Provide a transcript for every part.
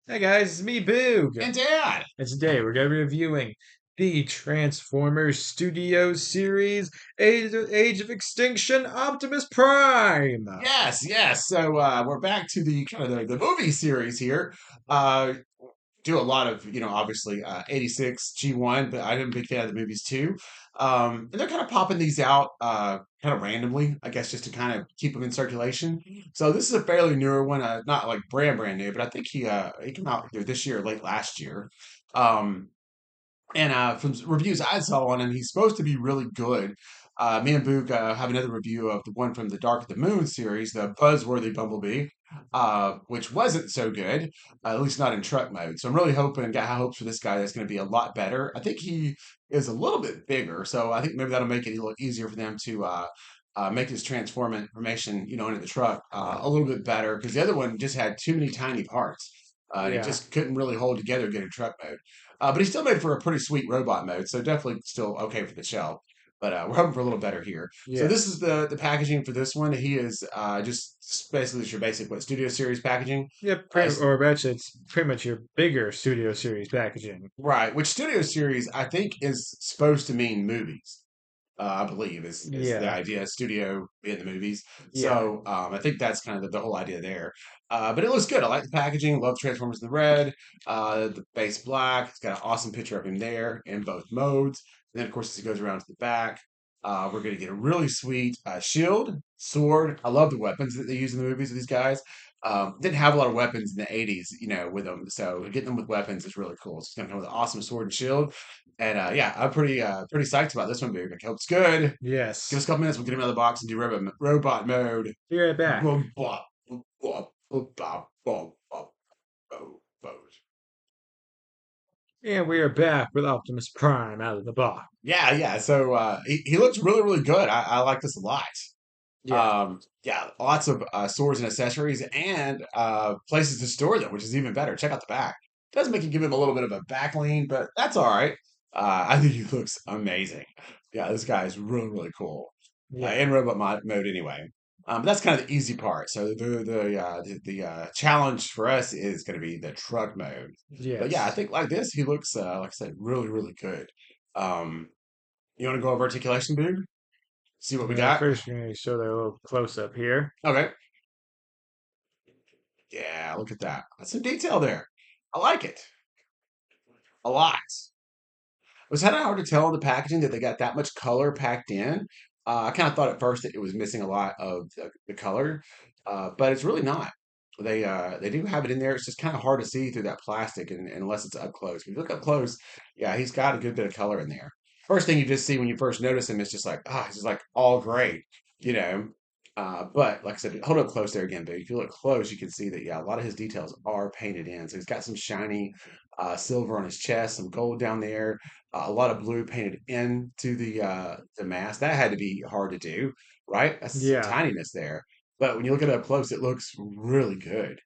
Hey guys, it's me, Boog. And Dad. And today we're going to be reviewing the Transformers Studio Series Age of Extinction Optimus Prime. Yes, yes. So we're back to the kind of the movie series here. Uh, do a lot of, obviously 86 G1, but I'm a big fan of the movies too. And they're kind of popping these out kind of randomly, I guess, just to kind of keep them in circulation. So this is a fairly newer one, not like brand new, but I think he came out either this year or late last year. Um, And from reviews I saw on him, he's supposed to be really good. Me and Boog have another review of the one from the Dark of the Moon series, the Buzzworthy Bumblebee, which wasn't so good, at least not in truck mode. So I'm really got high hopes for this guy that's going to be a lot better. I think he is a little bit bigger, so I think maybe that'll make it a little easier for them to make his transformation, into the truck a little bit better because the other one just had too many tiny parts. And it Yeah. just couldn't really hold together good in truck mode. But he still made for a pretty sweet robot mode, so definitely still okay for the shelf. But we're hoping for a little better here. So this Yes. is the packaging for this one. He is just basically your basic Studio Series packaging. Yep, Uh, or actually, it's pretty much your bigger Studio Series packaging. right, which Studio Series I think is supposed to mean movies. I believe is the Yeah, idea. Studio in the movies. yeah. So I think that's kind of the whole idea there. But it looks good. I like the packaging. Love Transformers in the red. The base black. It's got an awesome picture of him there in both modes. And then of course as he goes around to the back, we're gonna get a really sweet shield, sword. I love the weapons that they use in the movies with these guys. Didn't have a lot of weapons in the 80s, with them. So getting them with weapons is really cool. So it's gonna come with an awesome sword and shield. And yeah, I'm pretty psyched about this one, dude. I hope it's good. Give us Yes. a couple minutes. We'll get him out of the box and do robot mode. Be right back. Robot, robot mode. And we are back with Optimus Prime out of the box. Yeah, yeah. So he looks really, really good. I like this a lot. Yeah. Yeah, lots of swords and accessories and places to store them, which is even better. Check out the back. Does make you give him a little bit of a back lean, but that's all right. I think he looks amazing. Yeah, this guy is really, really cool. Yeah. In mode anyway. But that's kind of the easy part. So the challenge for us is going to be the truck mode. But yeah, I Yes. think like this, he looks like I said, really, really good. Um, you want to go over articulation, dude? See what we got? First, we're going to show that a little close up here. Okay. Yeah, look at that. That's some detail there. I like it a lot. It was kind of hard to tell in the packaging that they got that much color packed in. I kind of thought at first that it was missing a lot of the color, but it's really not. They do have it in there. It's just kind of hard to see through that plastic, and unless it's up close. If you look up close, yeah, he's got a good bit of color in there. First thing you just see when you first notice him is just like, he's just like all gray, you know. But like I said, hold up close there again, but if you look close, you can see that yeah, a lot of his details are painted in. So he's got some shiny silver on his chest, some gold down there, a lot of blue painted into the mask. That had to be hard to do, right? That's some Yeah. tininess there. But when you look at it up close, it looks really good.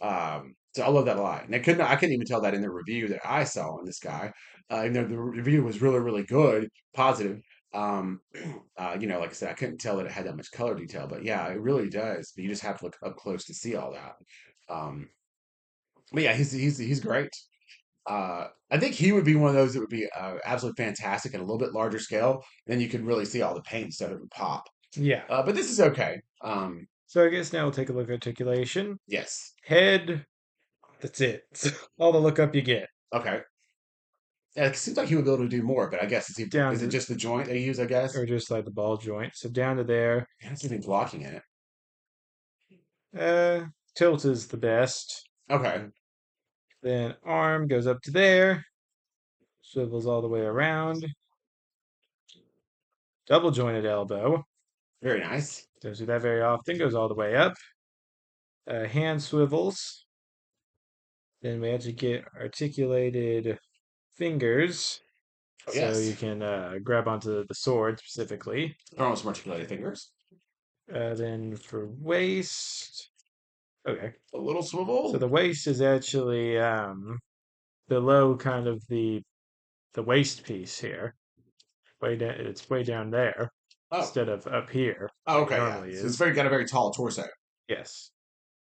So I love that a lot. And I couldn't even tell that in the review that I saw on this guy. Even though the review was really, really good, positive. Um, like I said, I couldn't tell that it had that much color detail, but yeah, it really does. But you just have to look up close to see all that. Um, but yeah, he's great. I think he would be one of those that would be absolutely fantastic at a little bit larger scale. Then you could really see all the paint and stuff that would pop. Yeah. But this is okay. So I guess now we'll take a look at articulation. Yes. Head. That's it. All the lookup you get. Okay. Yeah, it seems like he would be able to do more, but I guess Down is it to, just the joint they use? I guess. or just like the ball joint. So down to there. It has anything blocking in it. Uh, Tilt is the best. Okay. Then arm goes up to there. Swivels all the way around. Double jointed elbow. Very nice. Doesn't do that very often. Goes all the way up. Hand swivels. Then we actually get articulated fingers. Oh So you yes. can grab onto the sword specifically. Throw on some articulated fingers. Then for waist. Okay. A little So swivel. the waist is actually below kind of the waist piece here. Way down, it's way down there Oh. instead of up here Oh, like it okay. Yeah. normally So it's is. got a very tall torso. Yes.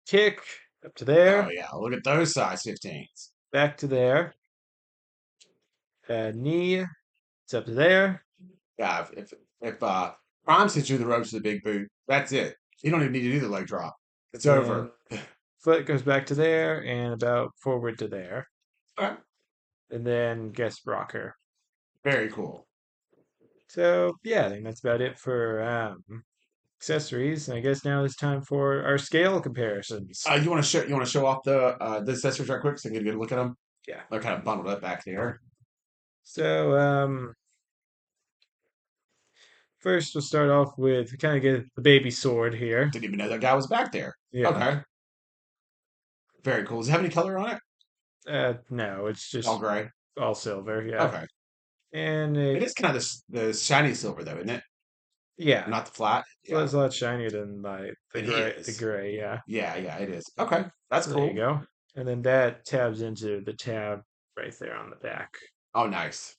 Kick. up to Oh there, yeah, look at those size 15s. back to there. Knee, it's up to there. Yeah, if Prime sends you the ropes to the big boot, that's it. You don't even need to do the leg drop. It's Then over. foot goes back to there and about forward to there. Okay, And then guest rocker. very cool. So yeah, I think that's about it for accessories. And I guess now it's time for our scale comparisons. You want to show off the accessories right quick so you can get a good look at them. Yeah. They're kind of bundled up back there. So first we'll start off with kind of get the baby sword here. Didn't even know that guy was back there. Yeah. Okay, very cool. Does it have any color on it? No, it's All just gray. all silver. Yeah. Okay, And it it, is kind of the shiny silver though, isn't it? yeah, Not the flat. well, Yeah, it's a lot shinier than like the it gray. The is. gray, yeah. Yeah, yeah, it is. Okay, that's So there you cool. go. And then that tabs into the tab right there on the back. Oh, nice.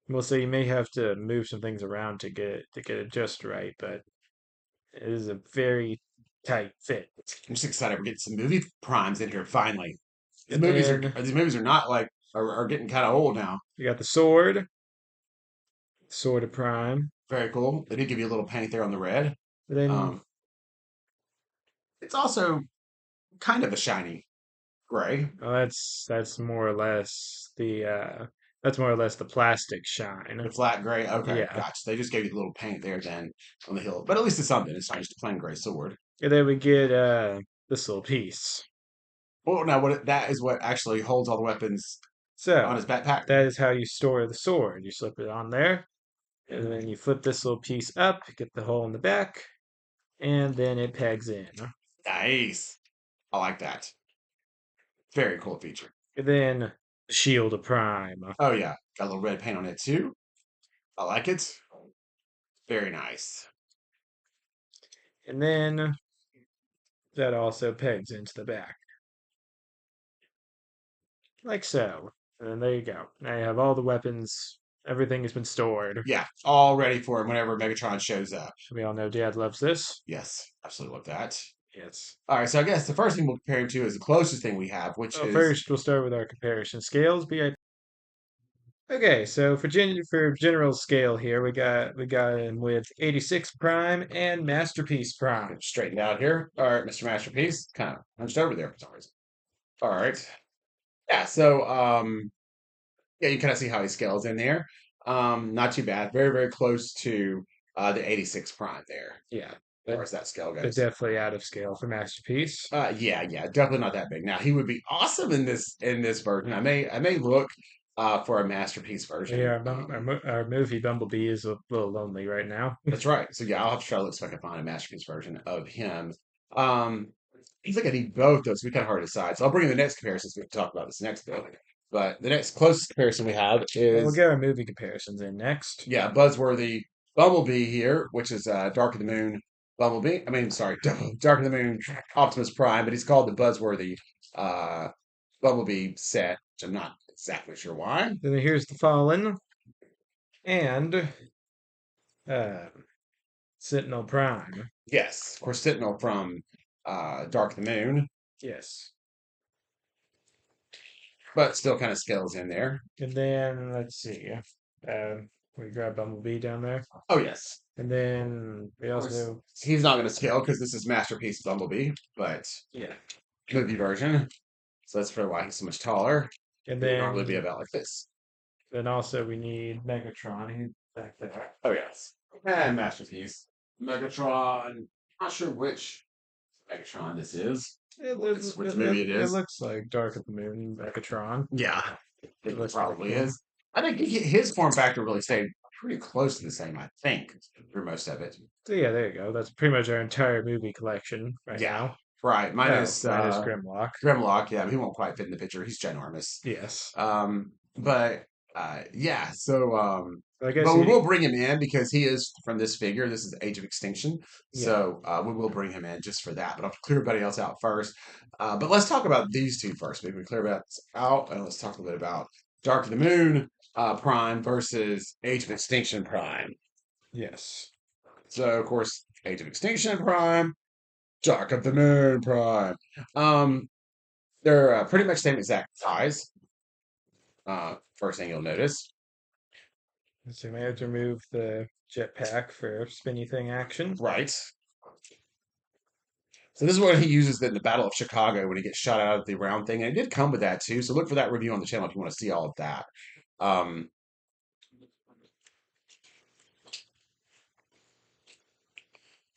Well, so you may have to move some things around to get it just right, but it is a very tight fit. I'm just excited we're getting some movie primes in here finally. These And movies are then these movies are not like are getting kind of old now. you got the sword, sword of prime. Very cool. They did give you a little paint there on the red. And then Um, it's also kind of a shiny gray. well, that's more or less the that's more or less the plastic The shine. flat gray. Okay, Yeah. gotcha. They just gave you a little paint there then on the hill. But at least it's something. It's not just a plain gray sword. And then we get this little piece. Well, now that is what actually holds all the weapons on his So backpack. that is how you store the sword. You slip it on there, and then you flip this little piece up, get the hole in the back, and then it pegs in. Nice. I like that. Very cool feature. And then shield of prime. Oh yeah, got a little red paint on it too. I like it. Very nice. And then that also pegs into the back, like so. And then there you go. Now you have all the weapons. Everything has been stored. Yeah, all ready for him whenever Megatron shows up. We all know Dad loves this. Yes, absolutely love that. Yes. All right, so I guess the first thing we'll compare him to is the closest thing we have, which Well, is first we'll start with our comparison scales. Okay, so for general scale here, we got him with 86 prime and masterpiece prime. straightened out here. All right, Mr. Masterpiece, kind of hunched over there for some reason. All right, yeah. So yeah, you kind of see how he scales in there. Not too bad. Very, very close to the 86 prime there, Yeah, as far but as that scale but goes. definitely out of scale for masterpiece. Yeah, yeah, definitely not that big. Now he would be awesome in this version. I may look for a masterpiece version. Yeah, our movie Bumblebee is a little lonely right now. That's right. So yeah, I'll have to try to look so I can find a masterpiece version of him. Um, I think I need both those. We kind of hard to decide. So I'll bring in the next comparison so we can talk about this next bit. But the next closest comparison we have Well, we'll is get our movie comparisons in next. yeah, buzzworthy Bumblebee here, which is Dark of the Moon Bumblebee. I mean, sorry, Dark of the Moon Optimus Prime, but he's called the buzzworthy uh, Bumblebee set, which I'm not exactly sure why. Then here's the Fallen and uh, Sentinel Prime. Yes, of course, Sentinel from Dark of the Moon, Yes. but still kind of scales in there. And then let's see. We grab Bumblebee down there. Oh, yes. And then we Of course, also he's not going to scale because this is Masterpiece Bumblebee, but yeah. movie version. So that's for why he's so much taller. And He would normally be then about like this. then also we need Megatron. He's back there. Oh, yes. And Masterpiece. Megatron. Not sure which Megatron this is. Which movie it It is. looks like Dark of the Moon Megatron. Yeah, It it looks probably pretty cool. is. I think his form factor really stayed pretty close to the same, I think, through most of it. So yeah, there you go. That's pretty much our entire movie collection right Yeah, now. right. Oh, Minus minus Grimlock. Grimlock. Yeah, he won't quite fit in the picture. He's ginormous. Yes. But yeah. So I guess but we you will bring him in because he is from this figure. This is Age of Extinction. yeah. So we will bring him in just for that. But I'll clear everybody else out first. But let's talk about these two first. Maybe we clear that out and let's talk a little bit about Dark of the Moon Prime versus Age of Extinction Prime. Yes. So of course, Age of Extinction Prime. Dark of the Moon Prime. Um, they're pretty much same exact size. First thing you'll notice. So we have to remove the jetpack for spinny thing action. Right. So this is what he uses in the Battle of Chicago when he gets shot out of the round thing. And it did come with that too. So look for that review on the channel if you want to see all of that. Um,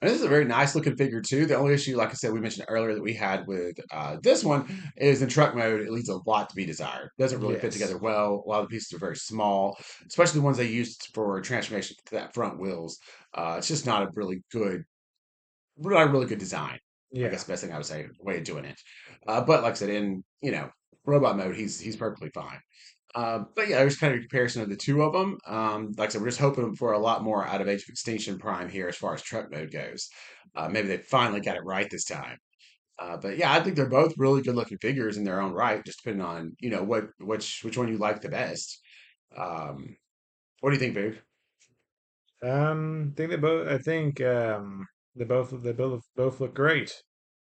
And this is a very nice looking figure too. The only issue, like I said, we mentioned earlier that we had with this one is in truck mode, it leaves a lot to be desired. Doesn't really fit Yes. together well. A lot of the pieces are very small, especially the ones they used for transformation to that front wheels. It's just not a really good design. I Yeah. guess the best thing I would say, way of doing it. But like I said, in robot mode, he's perfectly fine. But yeah, there's kind of a comparison of the two of them. Like I said, we're just hoping for a lot more out of Age of Extinction Prime here as far as truck mode goes. Maybe they finally got it right this time. But yeah, I think they're both really good looking figures in their own right, just depending on which one you like the best. Um, what do you think, Boo? Think they both. I think they both look great.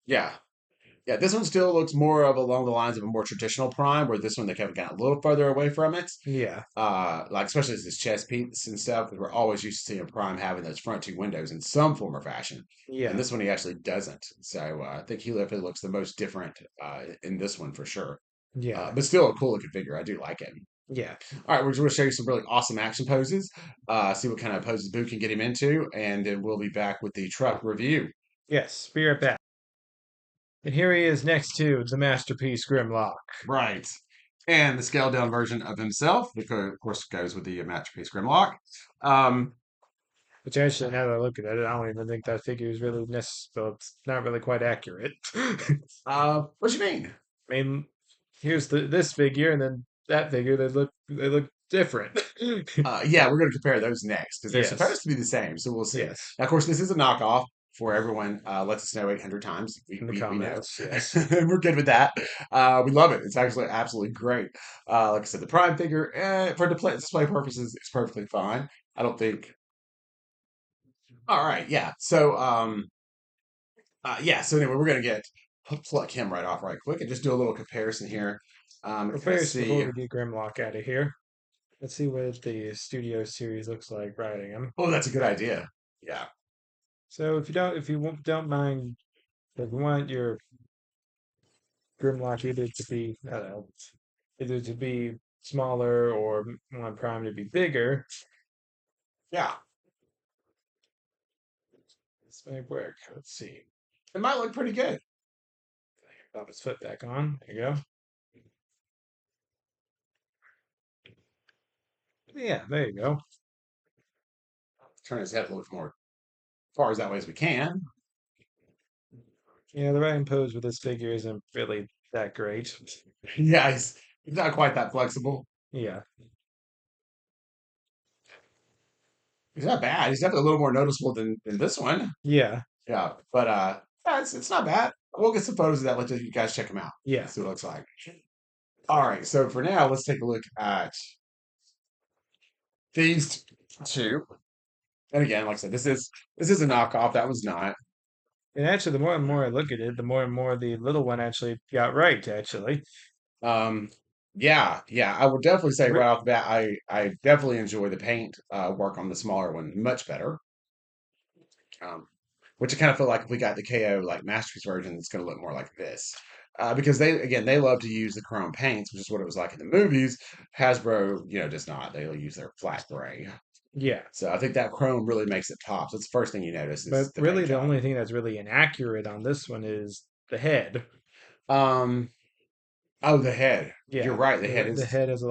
Yeah, yeah. This one still looks more of along the lines of a more traditional Prime, where this one they kind of got a little further away from it. Yeah. Like especially as his chest piece and stuff, because we're always used to seeing Prime having those front two windows in some form or fashion, and Yeah. this one he actually doesn't. So I think he definitely looks the most different in this one for sure. Yeah. But still a cool looking figure. I do like it. Yeah. All right, we're just going to show you some really awesome action poses. See what kind of poses Boo can get him into, and then we'll be back with the truck review. Yes. Be right back. And here he is next to the masterpiece Grimlock. Right. And the scaled down version of himself, which of course goes with the masterpiece Grimlock. Um, Which actually, now that I look at it, I don't even think that figure is really necessary. It's not really quite accurate. I what do you mean? mean, here's this figure, and then that figure. They look different. Yeah, we're going to compare those next because they're Yes. supposed to be the same. So we'll see. Yes. Now, of course, this is a knockoff for everyone. Lets us know 800 times. In the We know. comments. Yes. We're good with that. We love it. It's actually absolutely great. Like I said, the Prime figure, for display purposes, it's perfectly fine. I don't think. All right. Yeah. So anyway, we're going to pluck him right off right quick and just do a little comparison here. Well, Kind of first, before see. we get Grimlock out of here, let's see what the studio series looks like riding him. Oh, that's a good idea. Yeah. So if you don't mind, if you want your Grimlock either to be, I don't know, either to be smaller or want Prime to be bigger, Yeah. this might work. Let's see. It might look pretty good. Pop his foot back on. There you go. Yeah, there you go. Turn his head a little more far as that way as we can. Yeah, the riding pose with this figure isn't really that great. Yeah, he's not quite that flexible. Yeah, He's not bad. He's definitely a little more noticeable than this one. yeah, Yeah, but yeah, it's not bad. We'll get some photos of that. Let you guys check him out. yeah. See what it looks like. All right, so for now, let's take a look at these two. And again, like I said, this is a knockoff. That one's not. And actually, the more and more I look at it, the more and more the little one actually got right, actually. Um, yeah, yeah. I would definitely say Re- right off the bat, I definitely enjoy the paint work on the smaller one much better. Um, which I kind of feel like if we got the KO like masterpiece version, it's going to look more like this. Because they love to use the chrome paints, which is what it was like in the movies. Hasbro, does not. They'll use their flat gray. Yeah, So I think that chrome really makes it pop. So that's the first thing you notice but is the really paint the job. only thing that's really inaccurate on this one is the head. Um, oh, the head. You're Yeah, right. The head the is head is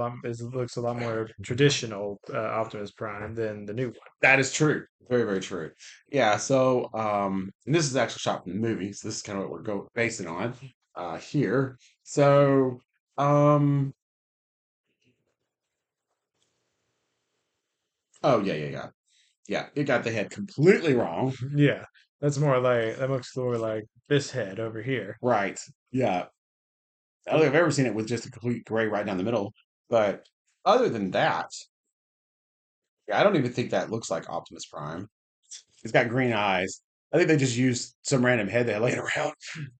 looks a lot more traditional Optimus Prime than the new one. that is true. Very, very true. Yeah. So, and this is actually shot from the movie. So this is kind of what we're basing on here. So, um, oh yeah, yeah, yeah. Yeah, it got the head completely wrong. Yeah, that looks more like this head over here. Right. Yeah. I don't think I've ever seen it with just a complete gray right down the middle. But other than that, yeah, I don't even think that looks like Optimus Prime. He's got green eyes. I think they just used some random head they had laying around,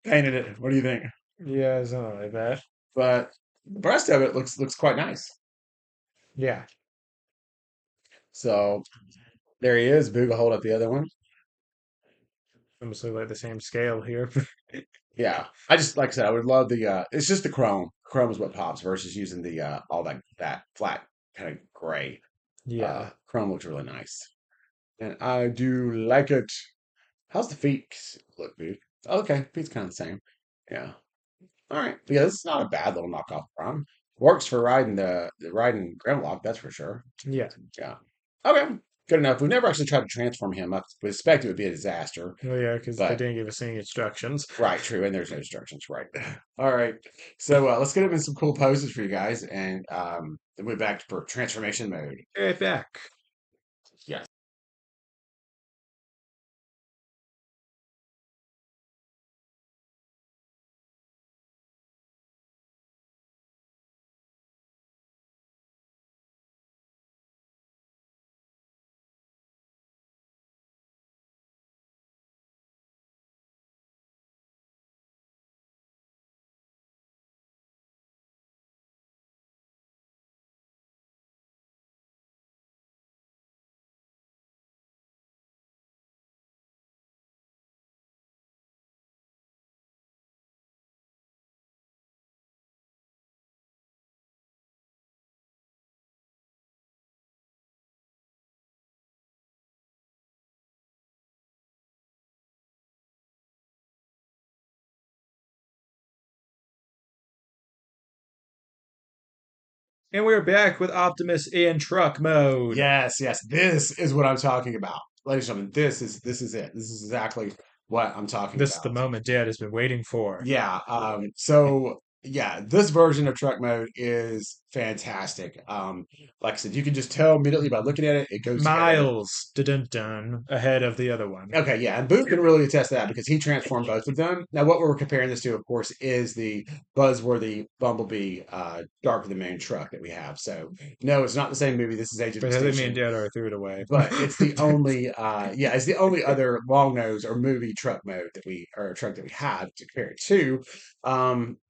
painted it. What do you think? Yeah, something like that. But the rest of it looks quite nice. Yeah, So there he is. Boo will hold up the other one. almost look like the same scale here. Yeah, I just like I said, I would love the. It's just the chrome. Chrome is what pops versus using the all that flat kind of gray. Yeah. Chrome looks really nice, and I do like it. How's the feet look, dude? Okay, feet's kind of the same. Yeah. All right. Yeah, this is not a bad little knockoff prom. Works for riding the riding Grimlock, that's for sure. Yeah. Yeah. Okay. Good enough. We've never actually tried to transform him. I would expect it would be a disaster, Well, yeah, because they but didn't give us any instructions. right, true, and there's no instructions, right? All right. So let's get him in some cool poses for you guys, and then we're back for transformation mode. Be right back. Yes. And we're back with Optimus in truck mode. Yes, yes. This is what I'm talking about. Ladies and gentlemen, this is it. This is exactly what I'm talking This is the about. moment Dad has been waiting for. Yeah. So yeah, this version of truck mode is fantastic. Like I said, you can just tell immediately by looking at it, it goes together. Miles, dun dun, ahead of the other one. Okay, yeah, and Booth can really attest to that because he transformed both of them. Now, what we're comparing this to, of course, is the buzzworthy Bumblebee Dark of the Moon truck that we have. So, no, it's not the same movie. This is Age of But I think me and Extinction, Dad already threw it away. but it's the only, yeah, it's the only other long nose or movie truck mode that we or truck that we have to compare it to.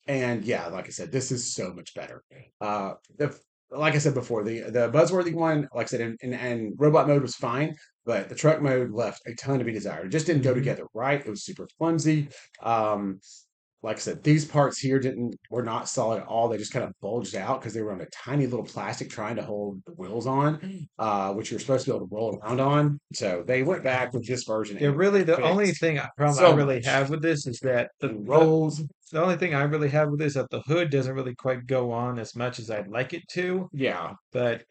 And yeah, like I said, this is so much better. The like I said before, the buzzworthy one, like I said, and robot mode was fine, but the truck mode left a ton to be desired. It just didn't go Hmm. together right. It was super clumsy. Um, like I said, these parts here didn't were not solid at all. They just kind of bulged out because they were on a tiny little plastic trying to hold the wheels on, which you're supposed to be able to roll around on. So they went back with this version Yeah, and really, the only fixed thing problem I so really much. have with this is that And rolls, the only thing I really have with this is that the hood doesn't really quite go on as much as I'd like it to. yeah. But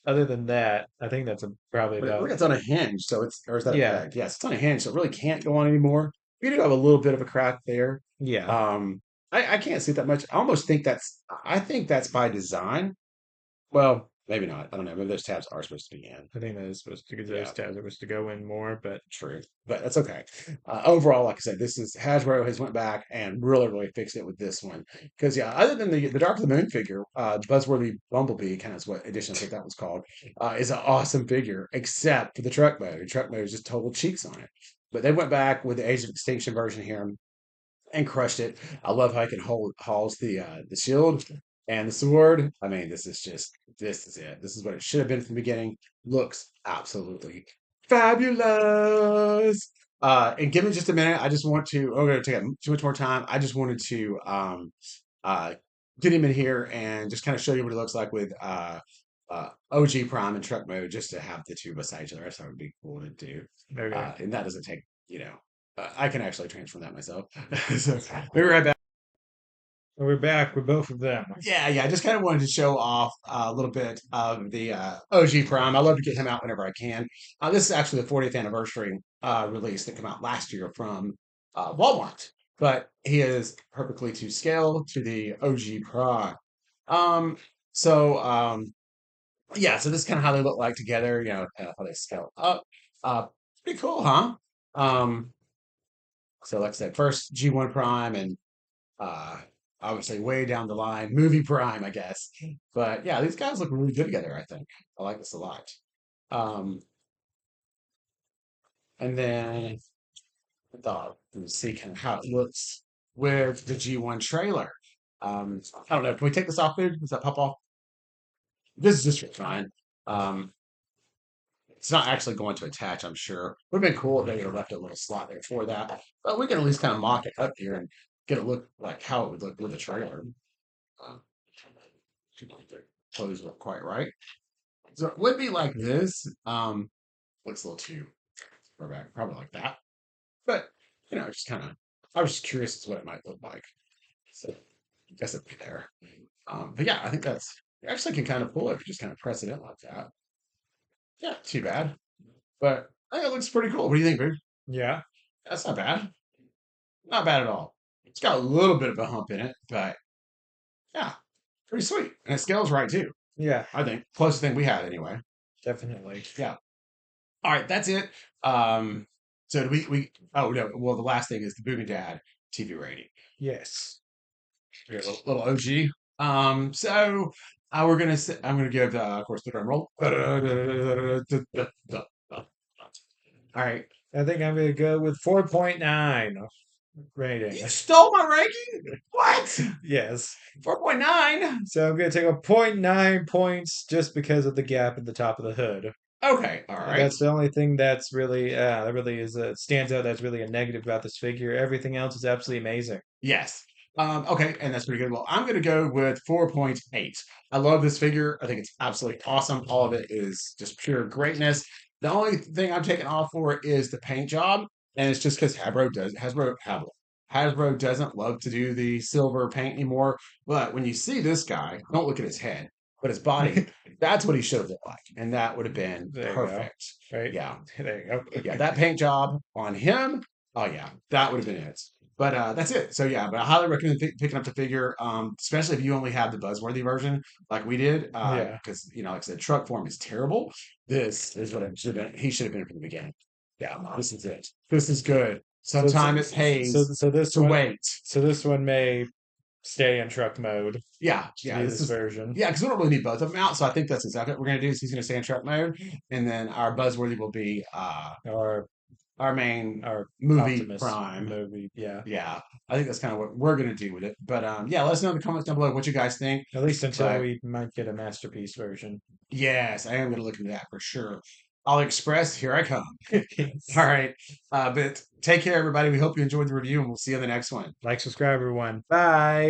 other than that, I think probably But about it's on a hinge, so it's or is that a yeah, peg? Yes, it's on a hinge, so it really can't go on anymore. You do have a little bit of a crack there. yeah. Um, I can't see that much. I almost think I think that's by design. Well, maybe not. I don't know. Maybe those tabs are supposed to be in. I think that is supposed to those Yeah, tabs are supposed to go in more, but true. But that's okay. Overall, like I said, this is Hasbro has went back and really fixed it with this one. Because yeah, other than the Dark of the Moon figure, Buzzworthy Bumblebee, kind of is what edition I think that was called, is an awesome figure, except for the truck mode. The truck mode is just total cheeks on it. But they went back with the Age of Extinction version here and crushed it. I love how he can hauls the shield and the sword. I mean, this is it. This is what it should have been from the beginning. Looks absolutely fabulous. And give me just a minute. I just want to. I'm going to take up too much more time. I just wanted to uh, get him in here and just kind of show you what it looks like with OG Prime and Truck Mode, just to have the two beside each other. I thought it would be cool to do. okay. And that doesn't take I can actually transform that myself. So we were right back. And we're back with both of them. Yeah, yeah. I just kind of wanted to show off a little bit of the OG Prime. I love to get him out whenever I can. This is actually the 40th anniversary release that came out last year from Walmart, but he is perfectly to scale to the OG Prime. Um, so yeah, so this is kind of how they look like together. How they scale up. Uh, Pretty cool, huh? Um, so like I said, first G1 Prime and uh obviously way down the line movie prime, I guess. But yeah, these guys look really good together. I think I like this a lot. um and then I thought we'd see kind of how it looks with the G1 trailer. I don't know. Can we take this off, dude? Does that pop off? This is just fine. Um, it's not actually going to attach, I'm sure. Would have been cool if they would have left a little slot there for that. But we can at least kind of mock it up here and get a look like how it would look with the trailer. Um, clothes weren't quite right. So it would be like this. Looks a little too far back, probably like that. But just kind of, I was just curious as to what it might look like. So I guess it'd be there. But yeah, I think that's you actually can kind of pull it if you just kind of press it in like that. Yeah, too bad. But I think it looks pretty cool. What do you think, dude? Yeah. That's not bad. Not bad at all. It's got a little bit of a hump in it, but yeah, pretty sweet. And it scales right too. Yeah. I think closest thing we had anyway. Definitely. Yeah. All right, that's it. So do we oh no, well the last thing is the Boom and Dad TV rating. Yes. Here, little OG. So we're gonna I'm gonna give of course the drum roll. All right. I think I'm gonna go with 4.9 rating. You stole my ranking? What? Yes. 4.9? So I'm gonna take a point 0.9 points just because of the gap at the top of the hood. Okay, all And right. that's the only thing that's really that really is stands out. That's really a negative about this figure. Everything else is absolutely amazing. Yes. Okay, and that's pretty good. Well, I'm going to go with 4.8. I love this figure. I think it's absolutely awesome. All of it is just pure greatness. The only thing I'm taking off for is the paint job, and it's just because Hasbro doesn't love to do the silver paint anymore. But when you see this guy, don't look at his head, but his body. That's what he should have looked like, and that would have been There you go. perfect. Right Yeah, there you go. yeah. That paint job on him. Oh yeah, that would have been it. But that's it. So yeah, but I highly recommend picking up the figure, especially if you only have the Buzzworthy version, like we did, Yeah. because like I said, truck form is terrible. This is what it should have been. He should have been from the beginning. Yeah, this is it. This is good. So Sometimes it pays so this to one wait. may stay in truck mode Yeah, to yeah. be This this is version. yeah, because we don't really need both of them out. So I think that's exactly what we're gonna do. Is he's gonna stay in truck mode, and then our Buzzworthy will be Or our main our movie Optimus prime. movie. Yeah. Yeah, I think that's kind of what we're gonna do with it. But yeah, let us know in the comments down below what you guys think. At least until But we might get a masterpiece version. yes, I am gonna look into that for sure. AliExpress, here I come. All right, but take care, everybody. We hope you enjoyed the review, and we'll see you on the next one. Like, subscribe, everyone. Bye.